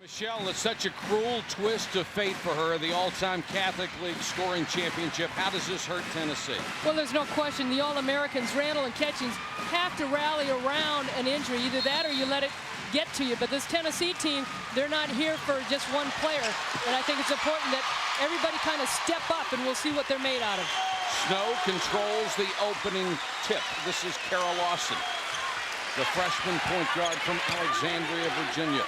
Michelle, it's such a cruel twist of fate for her, the all-time Catholic League scoring championship. How does this hurt Tennessee? Well, there's no question. The All-Americans, Randall and Catchings, have to rally around an injury. Either that or you let it get to you. But this Tennessee team, they're not here for just one player. And I think it's important that everybody kind of step up, and we'll see what they're made out of. Snow controls the opening tip. This is Kara Lawson, the freshman point guard from Alexandria, Virginia.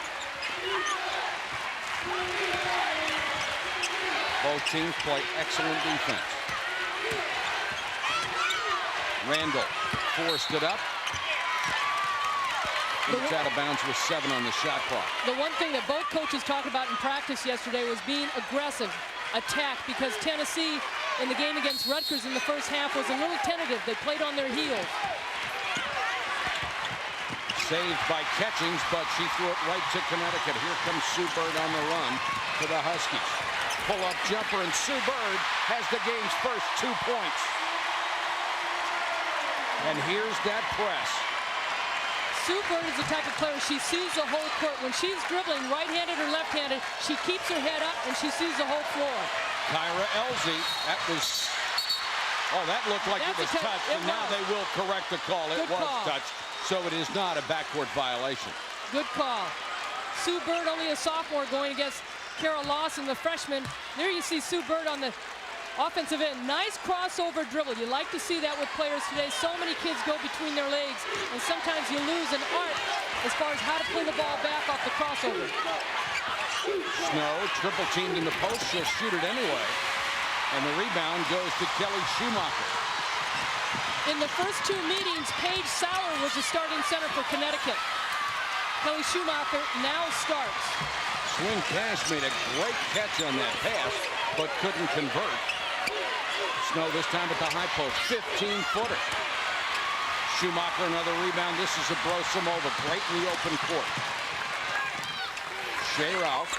Both teams play excellent defense. Randall forced it up. It's out of bounds with 7 on the shot clock. The one thing that both coaches talked about in practice yesterday was being aggressive, attack, because Tennessee in the game against Rutgers in the first half was a little tentative. They played on their heels. Saved by Catchings, but she threw it right to Connecticut. Here comes Sue Bird on the run for the Huskies. Pull-up jumper, and Sue Bird has the game's first 2 points. And here's that press. Sue Bird is the type of player, she sees the whole court. When she's dribbling, right-handed or left-handed, she keeps her head up and she sees the whole floor. Kyra Elzy, that was, oh, that looked like it was touched, and now they will correct the call. It was touched, so it is not a backcourt violation. Good call. Sue Bird, only a sophomore, going against Kara Lawson, the freshman. There you see Sue Bird on the offensive end. Nice crossover dribble. You like to see that with players today. So many kids go between their legs, and sometimes you lose an art as far as how to play the ball back off the crossover. Snow triple teamed in the post. She'll shoot it anyway. And the rebound goes to Kelly Schumacher. In the first 2 meetings, Paige Sauer was the starting center for Connecticut. Kelly Schumacher now starts. Swin Cash made a great catch on that pass, but couldn't convert. Snow this time at the high post, 15-footer. Schumacher, another rebound. This is a Brosimova, great in the open court. Shea Ralph.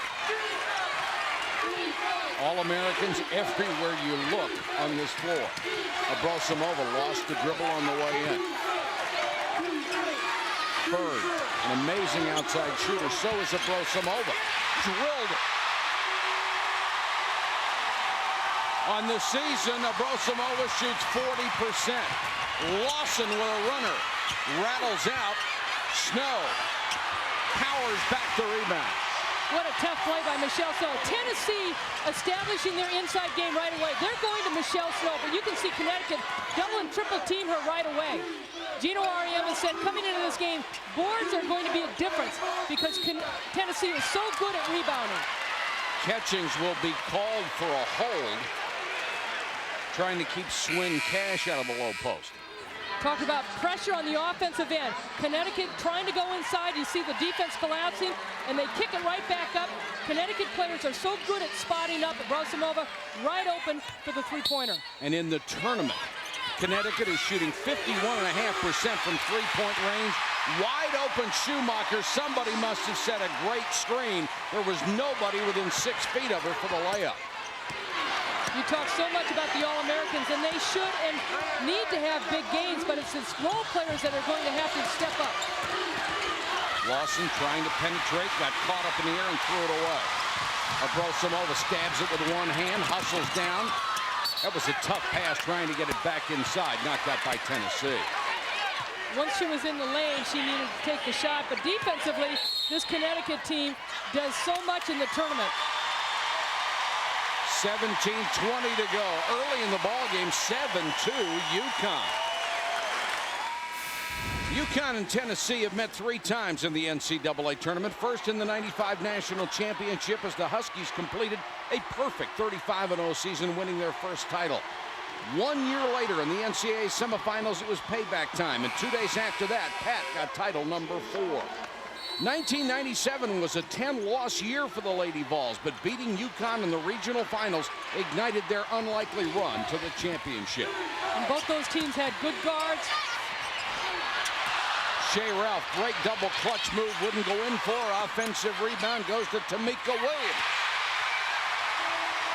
All-Americans everywhere you look on this floor. Brosimova lost the dribble on the way in. Bird, an amazing outside shooter. So is Brosimova. Drilled it. On the season, Brosimova shoots 40%. Lawson with a runner. Rattles out. Snow powers back the rebound. What a tough play by Michelle Snow. Tennessee establishing their inside game right away. They're going to Michelle Snow, but you can see Connecticut double and triple team her right away. Gino Ariema said coming into this game, boards are going to be a difference because Tennessee is so good at rebounding. Catchings will be called for a hold, trying to keep Swin Cash out of the low post. Talk about pressure on the offensive end. Connecticut trying to go inside. You see the defense collapsing, and they kick it right back up. Connecticut players are so good at spotting up. Brosimova right open for the three-pointer. And in the tournament, Connecticut is shooting 51.5% from three-point range. Wide open Schumacher. Somebody must have set a great screen. There was nobody within 6 feet of her for the layup. You talk so much about the All-Americans, and they should and need to have big games, but it's its role players that are going to have to step up. Lawson trying to penetrate, got caught up in the air and threw it away. Brosimova stabs it with one hand, hustles down. That was a tough pass trying to get it back inside, knocked out by Tennessee. Once she was in the lane, she needed to take the shot, but defensively, this Connecticut team does so much in the tournament. 17-20 to go. Early in the ballgame, 7-2 UConn. UConn and Tennessee have met 3 times in the NCAA tournament. First in the '95 national championship as the Huskies completed a perfect 35-0 season, winning their first title. 1 year later in the NCAA semifinals, it was payback time. And 2 days after that, Pat got title number 4. 1997 was a 10-loss year for the Lady Vols, but beating UConn in the regional finals ignited their unlikely run to the championship. And both those teams had good guards. Shea Ralph, great double clutch move, wouldn't go in for. Offensive rebound goes to Tamika Williams.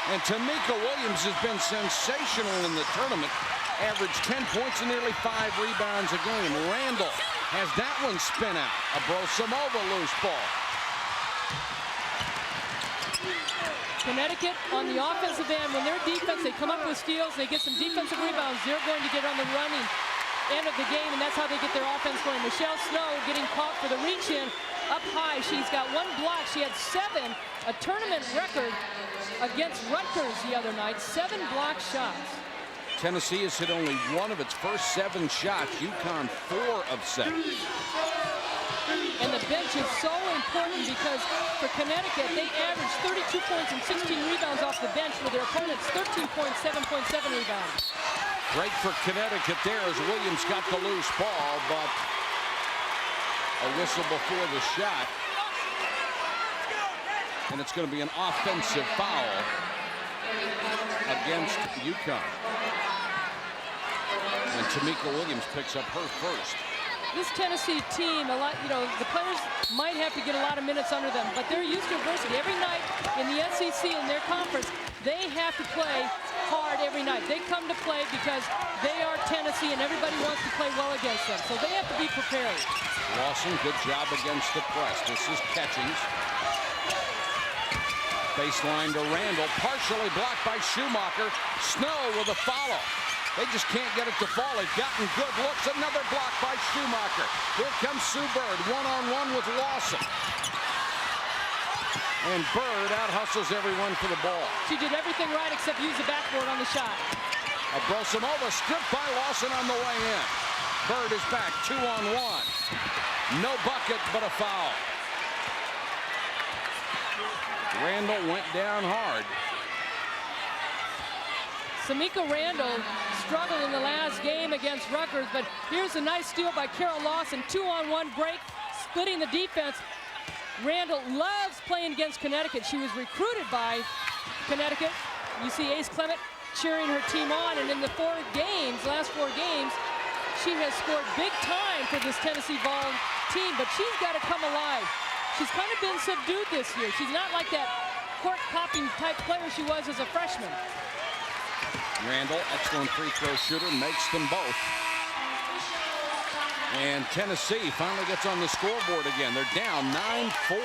And Tamika Williams has been sensational in the tournament. Averaged 10 points and nearly 5 rebounds a game. Randall has that one spin out. A Brosimova loose ball. Connecticut on the offensive end, when their defense, they come up with steals, they get some defensive rebounds, they're going to get on the running end of the game, and that's how they get their offense going. Michelle Snow getting caught for the reach-in up high. She's got 1 block. She had 7, a tournament record against Rutgers the other night, 7 block shots. Tennessee has hit only 1 of its first 7 shots. UConn 4 of 7. And the bench is so important because for Connecticut, they averaged 32 points and 16 rebounds off the bench with their opponents 13 points, 7.7 rebounds. Break for Connecticut there as Williams got the loose ball, but a whistle before the shot. And it's going to be an offensive foul against UConn. And Tamika Williams picks up her first. This Tennessee team, the players might have to get a lot of minutes under them, but they're used to adversity. Every night in the SEC in their conference, they have to play hard every night. They come to play because they are Tennessee and everybody wants to play well against them. So they have to be prepared. Lawson, good job against the press. This is Catchings. Baseline to Randall, partially blocked by Schumacher. Snow with a follow. They just can't get it to fall. They've gotten good looks. Another block by Schumacher. Here comes Sue Bird, one-on-one with Lawson. And Bird out-hustles everyone for the ball. She did everything right except use the backboard on the shot. Abrosimova stripped by Lawson on the way in. Bird is back, 2-on-1. No bucket, but a foul. Randall went down hard. Samika Randall struggled in the last game against Rutgers, but here's a nice steal by Carol Lawson. 2-on-1 break, splitting the defense. Randall loves playing against Connecticut. She was recruited by Connecticut. You see Ace Clement cheering her team on, and in the last four games, she has scored big time for this Tennessee Vol team, but she's got to come alive. She's kind of been subdued this year. She's not like that court-popping type player she was as a freshman. Randall, excellent free throw shooter, makes them both. And Tennessee finally gets on the scoreboard again. They're down 9-4.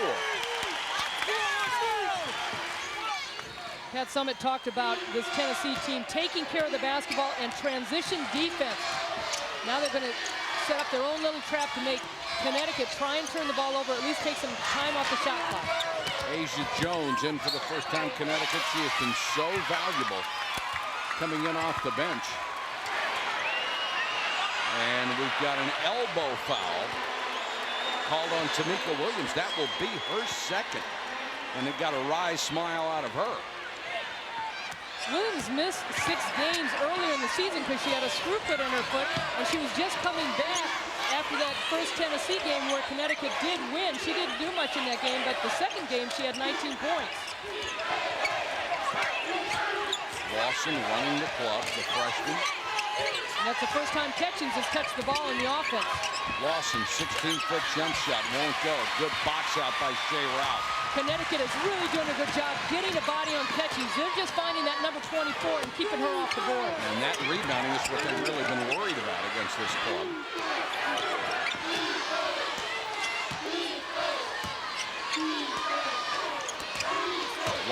Pat Summitt talked about this Tennessee team taking care of the basketball and transition defense. Now they're going to set up their own little trap to make Connecticut try and turn the ball over, at least take some time off the shot clock. Asia Jones in for the first time Connecticut. She has been so valuable coming in off the bench. And we've got an elbow foul called on Tamika Williams. That will be her second. And it got a wry smile out of her. Williams missed 6 games earlier in the season because she had a screw foot in her foot, and she was just coming back after that first Tennessee game where Connecticut did win. She didn't do much in that game, but the second game she had 19 points. Lawson running the club, the freshman. And that's the first time Catchings has touched the ball in the offense. Lawson, 16-foot jump shot, won't go. Good box out by Shea Ralph. Connecticut is really doing a good job getting a body on Catchings. They're just finding that number 24 and keeping her off the board. And that rebounding is what they've really been worried about against this club.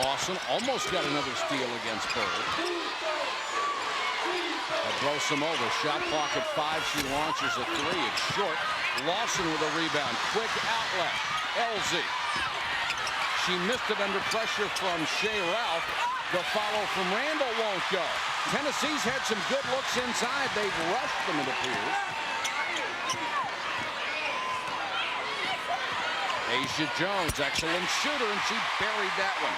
Lawson almost got another steal against Bird. Abrosimova, shot clock at 5. She launches a 3. It's short. Lawson with a rebound. Quick outlet. LZ. She missed it under pressure from Shea Ralph. The follow from Randall won't go. Tennessee's had some good looks inside. They've rushed them, it appears. Asia Jones, excellent shooter, and she buried that one.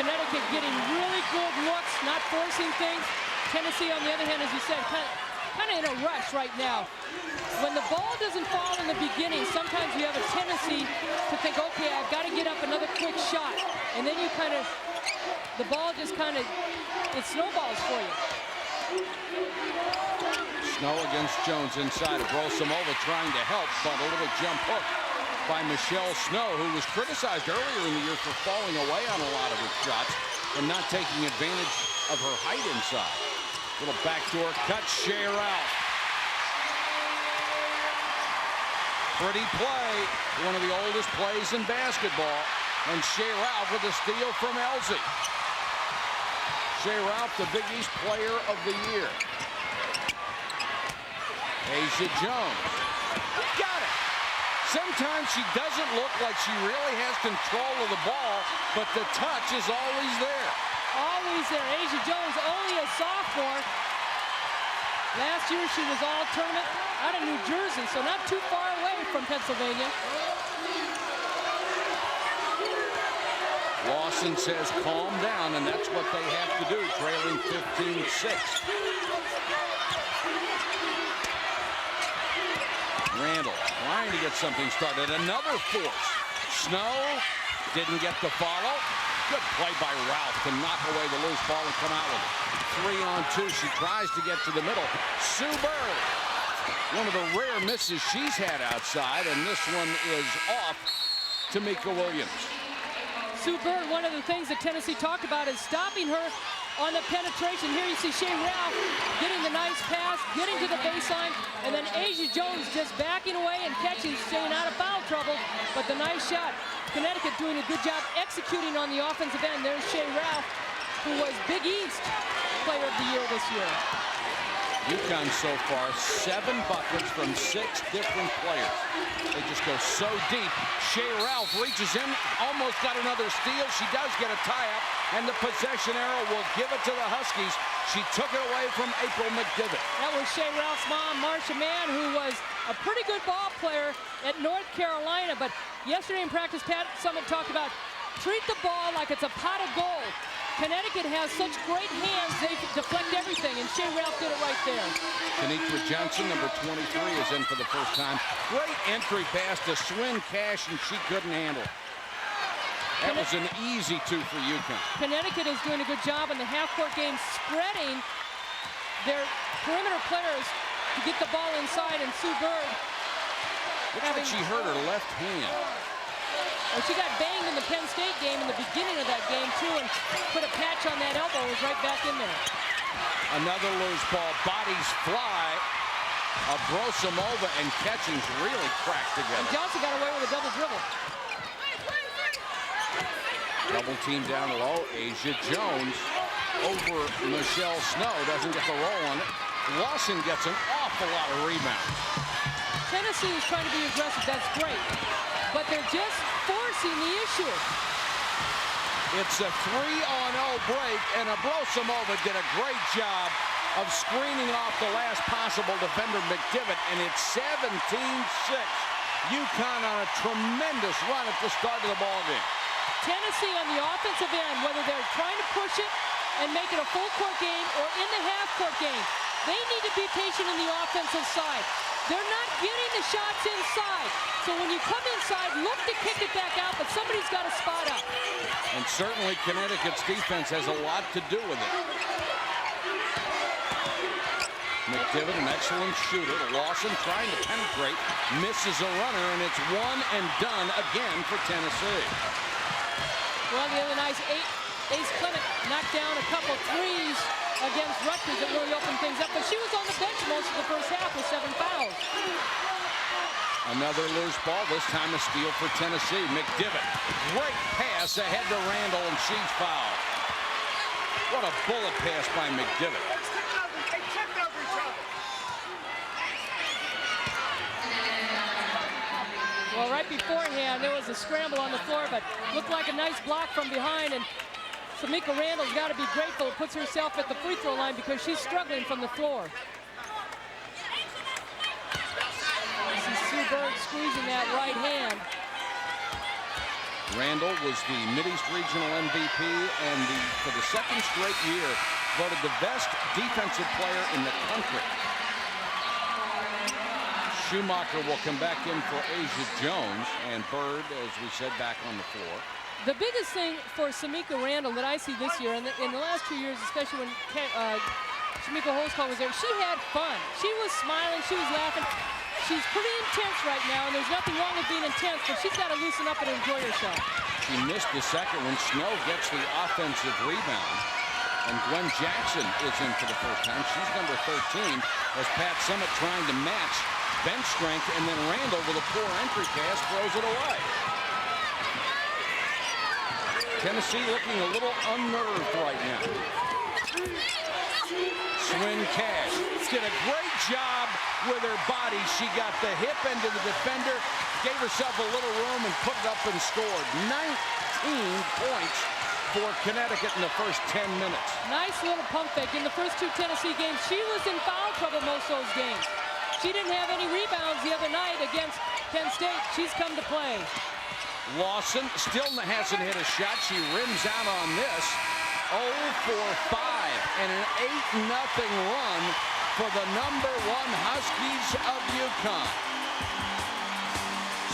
Connecticut getting really good looks, not forcing things. Tennessee, on the other hand, as you said, kind of in a rush right now. When the ball doesn't fall in the beginning, sometimes you have a tendency to think, okay, I've got to get up another quick shot. And then you the ball just it snowballs for you. Snow against Jones inside. Abrosimova trying to help, but a little jump hook by Michelle Snow, who was criticized earlier in the year for falling away on a lot of her shots and not taking advantage of her height inside. Little backdoor cut, Shea Ralph. Pretty play, one of the oldest plays in basketball. And Shea Ralph with a steal from Elsie. Shea Ralph, the Big East Player of the Year. Asia Jones. Got it. Sometimes she doesn't look like she really has control of the ball, but the touch is always there. Always there. Asia Jones, only a sophomore. Last year she was all tournament out of New Jersey, so not too far away from Pennsylvania. Lawson says calm down, and that's what they have to do, trailing 15-6. Randall trying to get something started. Another force. Snow didn't get the follow. Good play by Ralph to knock away the loose ball and come out with it. 3-on-2. She tries to get to the middle. Sue Bird. One of the rare misses she's had outside, and this one is off to Mika Williams. Sue Bird, one of the things that Tennessee talked about is stopping her on the penetration. Here you see Shea Ralph getting the nice pass, getting to the baseline, and then Asia Jones just backing away and catching, staying out of foul trouble, but the nice shot. Connecticut doing a good job executing on the offensive end. There's Shea Ralph, who was Big East Player of the Year this year. UConn so far, 7 buckets from 6 different players. They just go so deep. Shea Ralph reaches in, almost got another steal. She does get a tie-up, and the possession arrow will give it to the Huskies. She took it away from April McDivitt. That was Shea Ralph's mom, Marcia Mann, who was a pretty good ball player at North Carolina. But yesterday in practice, Pat Summitt talked about treat the ball like it's a pot of gold. Connecticut has such great hands, they deflect everything, and Shea Ralph did it right there. Kenitra Johnson, number 23, is in for the first time. Great entry pass to Swin Cash, and she couldn't handle it. That was an easy 2 for UConn. Connecticut is doing a good job in the half-court game, spreading their perimeter players to get the ball inside, and Sue Bird. Looks like she hurt her left hand. Well, she got banged in the Penn State game in the beginning of that game, too, and put a patch on that elbow. It was right back in there. Another loose ball. Bodies fly. Abrosimova and catching's really cracked together. And Johnson got away with a double dribble. Double team down low. Asia Jones over Michelle Snow. Doesn't get the roll on it. Lawson gets an awful lot of rebounds. Tennessee is trying to be aggressive. That's great. But they're just forcing the issue. It's a 3-on-0 break, and Abrosimova did a great job of screening off the last possible defender, McDivitt, and it's 17-6. UConn on a tremendous run at the start of the ballgame. Tennessee on the offensive end, whether they're trying to push it and make it a full-court game or in the half-court game, they need to be patient on the offensive side. They're not getting the shots inside. So when you come inside, look to kick it back out, but somebody's got to spot up. And certainly Connecticut's defense has a lot to do with it. McDivitt, an excellent shooter. Lawson trying to penetrate, misses a runner, and it's one and done again for Tennessee. Well, the other nice Ace Clement knocked down a couple threes against Rutgers that really opened things up, but she was on the bench most of the first half with 7 fouls. Another loose ball, this time a steal for Tennessee. McDivitt, great pass ahead to Randall, and she's fouled. What a bullet pass by McDivitt. Well, right beforehand, there was a scramble on the floor, but looked like a nice block from behind, and Tamika Randall's got to be grateful. Puts herself at the free throw line because she's struggling from the floor. This is Sue Bird squeezing that right hand. Randall was the Mideast Regional MVP and for the second straight year voted the best defensive player in the country. Schumacher will come back in for Asia Jones, and Bird, as we said, back on the floor. The biggest thing for Tamika Randall that I see this year, and in the last 2 years, especially when Shamika Holtzclaw was there, she had fun. She was smiling, she was laughing. She's pretty intense right now, and there's nothing wrong with being intense, but she's got to loosen up and enjoy herself. She missed the second when Snow gets the offensive rebound. And Gwen Jackson is in for the first time. She's number 13 as Pat Summitt trying to match bench strength, and then Randall with a poor entry pass throws it away. Tennessee looking a little unnerved right now. Swin Cash did a great job with her body. She got the hip into the defender, gave herself a little room, and put it up and scored. 19 points for Connecticut in the first 10 minutes. Nice little pump fake. In the first 2 Tennessee games, she was in foul trouble most of those games. She didn't have any rebounds the other night against Penn State. She's come to play. Lawson still hasn't hit a shot. She rims out on this. 0 for 5 and an 8-0 run for the #1 Huskies of UConn.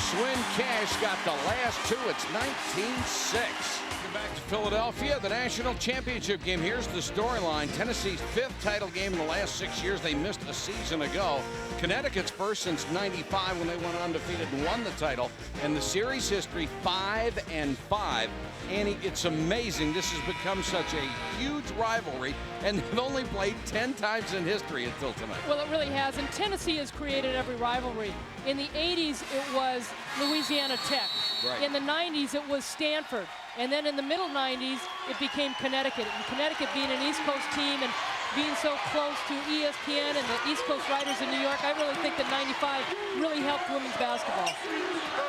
Swin Cash got the last 2. It's 19-6. Back to Philadelphia, the national championship game. Here's the storyline. Tennessee's 5th title game in the last 6 years. They missed a season ago. Connecticut's first since '95 when they went undefeated and won the title. And the series history 5-5. Annie, it's amazing. This has become such a huge rivalry, and they've only played 10 times in history until tonight. Well, it really has, and Tennessee has created every rivalry. In the 80s, it was Louisiana Tech. Right. In the 90s, it was Stanford. And then in the middle 90s, it became Connecticut. And Connecticut being an East Coast team and being so close to ESPN and the East Coast writers in New York, I really think that 95 really helped women's basketball.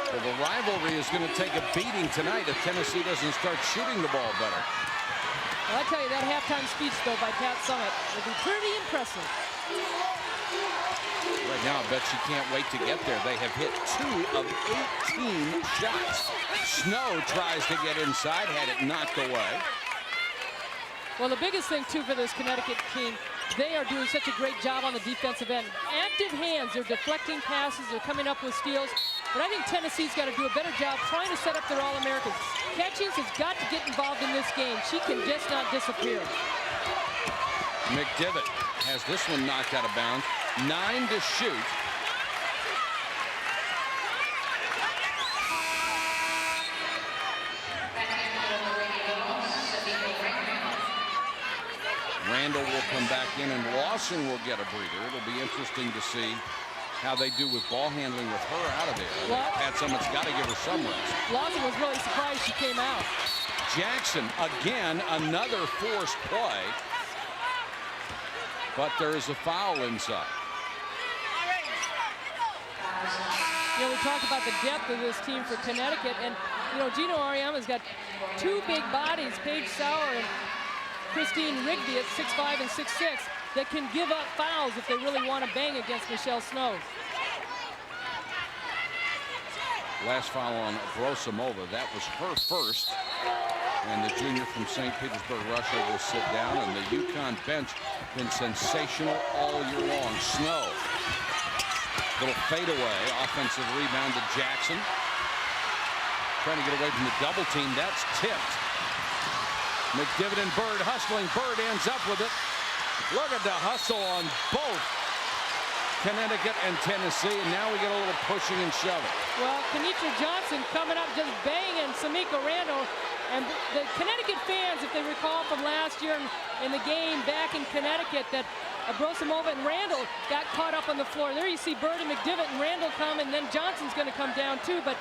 Well, the rivalry is going to take a beating tonight if Tennessee doesn't start shooting the ball better. Well, I tell you, that halftime speech, though, by Pat Summitt will be pretty impressive. Right now, I bet she can't wait to get there. They have hit 2 of 18 shots. Snow tries to get inside, had it knocked away. Well, the biggest thing, too, for this Connecticut team, they are doing such a great job on the defensive end. Active hands, they're deflecting passes, they're coming up with steals. But I think Tennessee's got to do a better job trying to set up their All-Americans. Catchings has got to get involved in this game. She can just not disappear. McDivitt has this one knocked out of bounds. 9 to shoot. Randall will come back in, and Lawson will get a breather. It'll be interesting to see how they do with ball handling with her out of there. Pat Summitt's got to give her some rest. Lawson was really surprised she came out. Jackson, again, another forced play. But there is a foul inside. You know, we talked about the depth of this team for Connecticut, and, you know, Gino Auriemma's got 2 big bodies, Paige Sauer and Christine Rigby at 6'5" and 6'6", that can give up fouls if they really want to bang against Michelle Snow. Last foul on Abrosimova. That was her first. And the junior from St. Petersburg, Russia, will sit down. And the UConn bench been sensational all year long. Snow. Little fadeaway. Offensive rebound to Jackson. Trying to get away from the double team. That's tipped. McDivitt and Bird hustling. Bird ends up with it. Look at the hustle on both Connecticut and Tennessee, and now we get a little pushing and shoving. Well, Kenitra Johnson coming up just banging Samika Randall, and the Connecticut fans, if they recall from last year in the game back in Connecticut, that Abrosimova and Randall got caught up on the floor. There you see Bird and McDivitt and Randall come, and then Johnson's going to come down too, but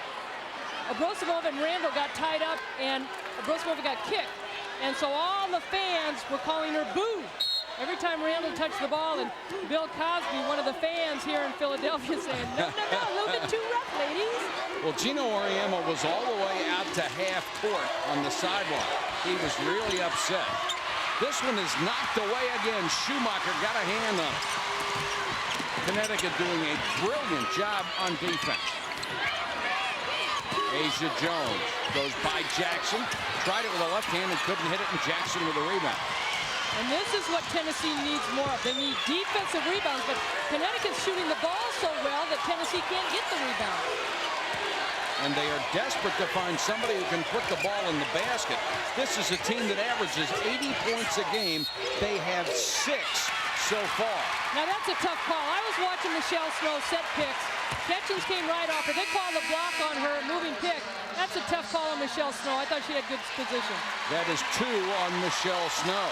Abrosimova and Randall got tied up, and Abrosimova got kicked. And so all the fans were calling her boo every time Randall touched the ball, and Bill Cosby, one of the fans here in Philadelphia, saying, no, a little bit too rough, ladies. Well, Gino Auriemma was all the way out to half court on the sideline. He was really upset. This one is knocked away again. Schumacher got a hand on it. Connecticut doing a brilliant job on defense. Asia Jones goes by Jackson. Tried it with a left hand and couldn't hit it, and Jackson with a rebound. And this is what Tennessee needs more of. They need defensive rebounds, but Connecticut's shooting the ball so well that Tennessee can't get the rebound. And they are desperate to find somebody who can put the ball in the basket. This is a team that averages 80 points a game. They have 6 so far. Now that's a tough call. I was watching Michelle Snow set picks. Catchings came right off her. They called a block on her, moving pick. That's a tough call on Michelle Snow. I thought she had good position. That is 2 on Michelle Snow.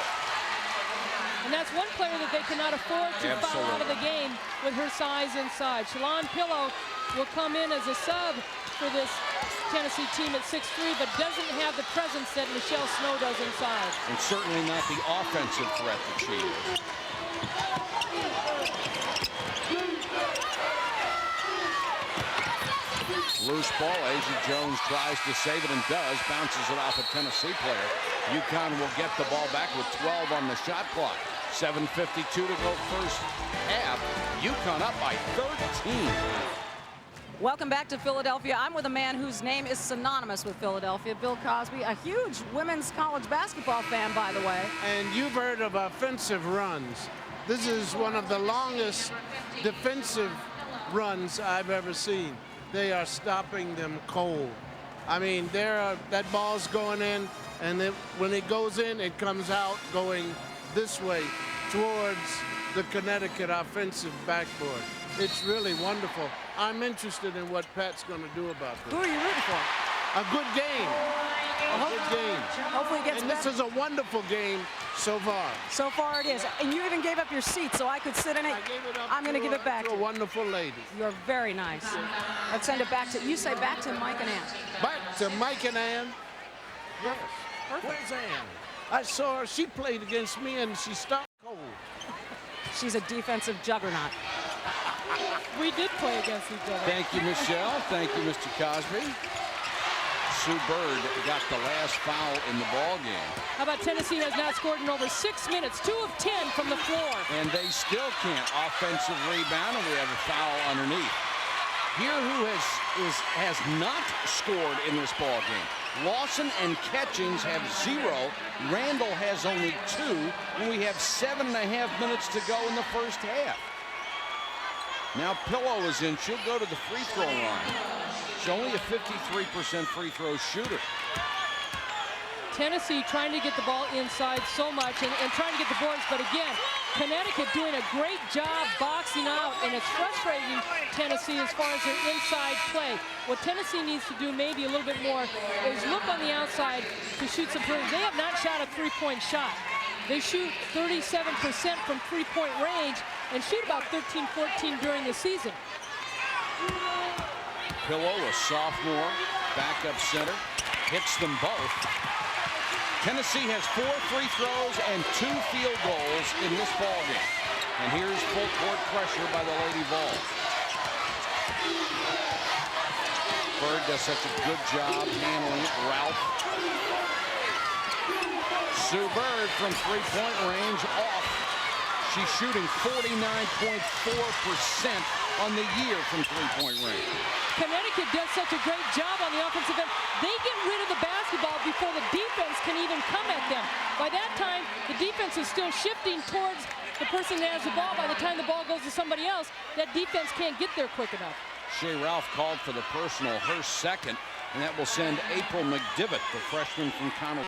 And that's one player that they cannot afford to Absolutely. foul out of the game with her size inside. Shalon Pillow will come in as a sub for this Tennessee team at 6'3", but doesn't have the presence that Michelle Snow does inside. And certainly not the offensive threat that she is. Loose ball. Asia Jones tries to save it and does. Bounces it off a Tennessee player. UConn will get the ball back with 12 on the shot clock. 7:52 to go first half. UConn up by 13. Welcome back to Philadelphia. I'm with a man whose name is synonymous with Philadelphia, Bill Cosby, a huge women's college basketball fan, by the way. And you've heard of offensive runs. This is one of the longest defensive runs I've ever seen. They are stopping them cold. I mean, that ball's going in, and when it goes in, it comes out going this way towards the Connecticut offensive backboard. It's really wonderful. I'm interested in what Pat's going to do about this. Who are you rooting for? A good game. A good game. Hopefully it gets and better. This is a wonderful game so far. So far it is. And you even gave up your seat so I could sit in it. I'm going to give it back to a wonderful lady. You're very nice. Let's send it back to, you say back to Mike and Ann. Back to Mike and Ann. Yes. Where's Ann? I saw her. She played against me, and she stopped cold. She's a defensive juggernaut. We did play against each other. Thank you, Michelle. Thank you, Mr. Cosby. Sue Bird got the last foul in the ball game. How about Tennessee has not scored in over 6 minutes, 2 of 10 from the floor. And they still can't. Offensive rebound, and we have a foul underneath. Here who has not scored in this ball game. Lawson and Catchings have 0. Randall has only 2. And we have 7.5 minutes to go in the first half. Now Pillow is in. She'll go to the free throw line. She's only a 53% free throw shooter. Tennessee trying to get the ball inside so much and trying to get the boards, but again, Connecticut doing a great job boxing out, and it's frustrating Tennessee as far as their inside play. What Tennessee needs to do maybe a little bit more is look on the outside to shoot some threes. They have not shot a three-point shot. They shoot 37% from three-point range and shoot about 13-14 during the season. Pillow, a sophomore, backup center, hits them both. Tennessee has 4 free throws and 2 field goals in this ball game. And here's full court pressure by the Lady Vols. Bird does such a good job handling it. Ralph. Sue Bird from three-point range off. She's shooting 49.4% on the year from three-point range. Connecticut does such a great job on the offensive end. They get rid of the basketball before the defense can even come at them. By that time, the defense is still shifting towards the person that has the ball. By the time the ball goes to somebody else, that defense can't get there quick enough. Shea Ralph called for the personal, her second, and that will send April McDivitt, the freshman from Connell.